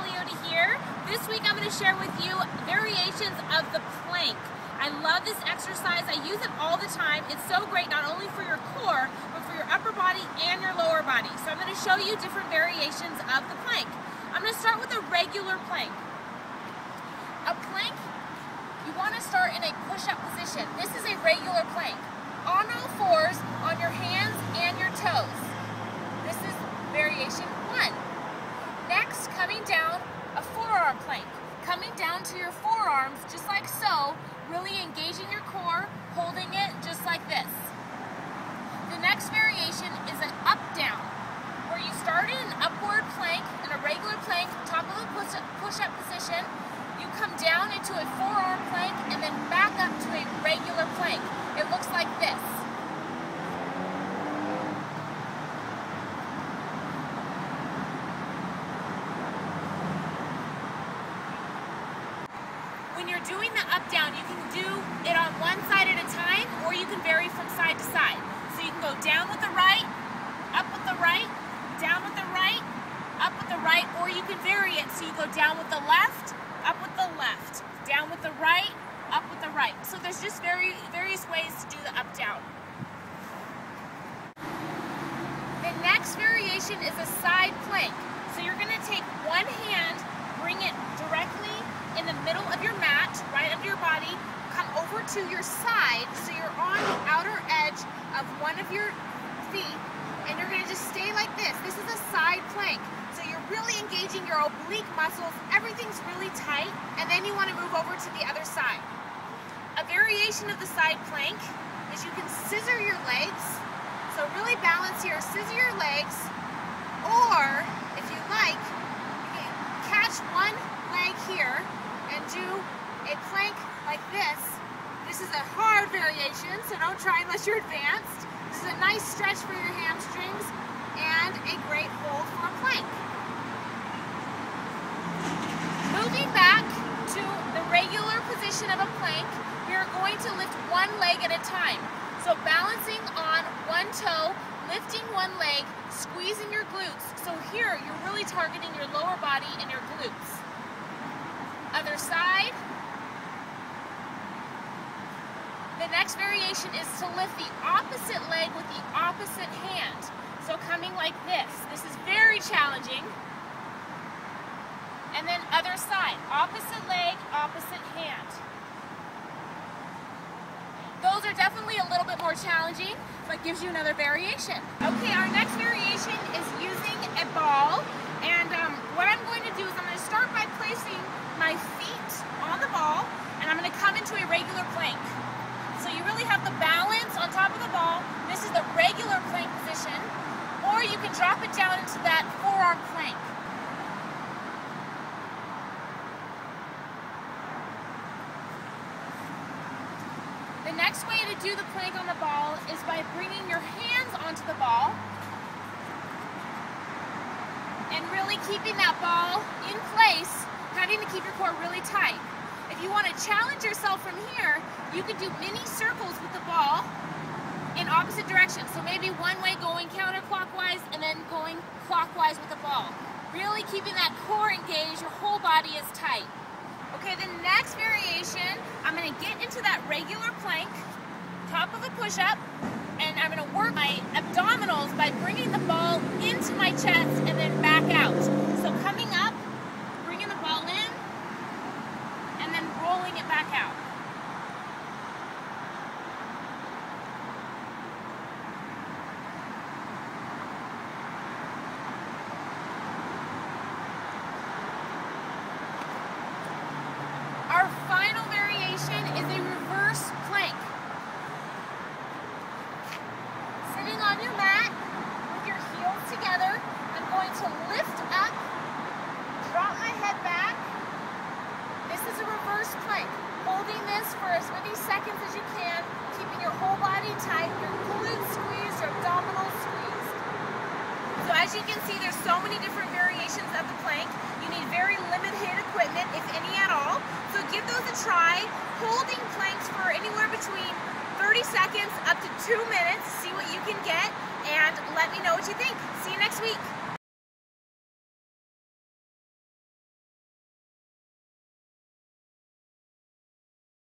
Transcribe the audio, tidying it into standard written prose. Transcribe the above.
here. This week I'm going to share with you variations of the plank. I love this exercise. I use it all the time. It's so great not only for your core, but for your upper body and your lower body. So I'm going to show you different variations of the plank. I'm going to start with a regular plank. A plank, you want to start in a push-up position. This is a regular plank. On all fours, on your hands and your toes. This is variation 1. Next, coming down, a forearm plank. Coming down to your forearms, just like so, really engaging your core, holding it just like this. The next variation is an up-down, where you start in an upward plank, in a regular plank, top of a push-up position. You come down into a forearm plank and then back up to a regular plank. It looks like this. When you're doing the up-down, you can do it on one side at a time, or you can vary from side to side. So you can go down with the right, up with the right, down with the right, up with the right, or you can vary it. So you go down with the left, up with the left, down with the right, up with the right. So there's just various ways to do the up-down. The next variation is a side plank. So you're going to take one hand, bring it directly in the middle of your mat, right under your body, come over to your side, so you're on the outer edge of one of your feet, and you're going to just stay like this. This is a side plank. So you're really engaging your oblique muscles, everything's really tight, and then you want to move over to the other side. A variation of the side plank is you can scissor your legs, so really balance here, scissor your legs, or if you like, you can catch one leg here and do a plank like this. This is a hard variation, so don't try unless you're advanced. This is a nice stretch for your hamstrings and a great hold for a plank. Moving back to the regular position of a plank, we are going to lift one leg at a time. So balancing on one toe, lifting one leg, squeezing your glutes. So here you're really targeting your lower body and your glutes. Other side. The next variation is to lift the opposite leg with the opposite hand. So coming like this. This is very challenging. And then other side. Opposite leg, opposite hand. Those are definitely a little bit more challenging, but gives you another variation. Okay, our next variation is using a ball. And what I'm going to do is I'm going to start by placing my feet on the ball, and I'm going to come into a regular plank. So you really have the balance on top of the ball. This is the regular plank position, or you can drop it down into that forearm plank. The next way to do the plank on the ball is by bringing your hands onto the ball and really keeping that ball in place, having to keep your core really tight. If you want to challenge yourself from here, you could do mini circles with the ball in opposite directions. So maybe one way going counterclockwise and then going clockwise with the ball. Really keeping that core engaged, your whole body is tight. Okay, the next variation, I'm going to get into that regular plank, top of a push-up, and I'm going to work my abdominals by bringing the ball into my chest and then back out. So coming up, bringing the ball in, and then rolling it back out. Our final variation is a reverse plank. Sitting on your mat with your heels together, I'm going to lift up, drop my head back. This is a reverse plank. Holding this for as many seconds as you can, keeping your whole body tight, your glutes squeezed, your abdominals squeezed. So as you can see, there's so many different variations of the plank. You need very limited equipment, if any at all. So give those a try, holding planks for anywhere between 30 seconds up to 2 minutes. See what you can get, and let me know what you think. See you next week.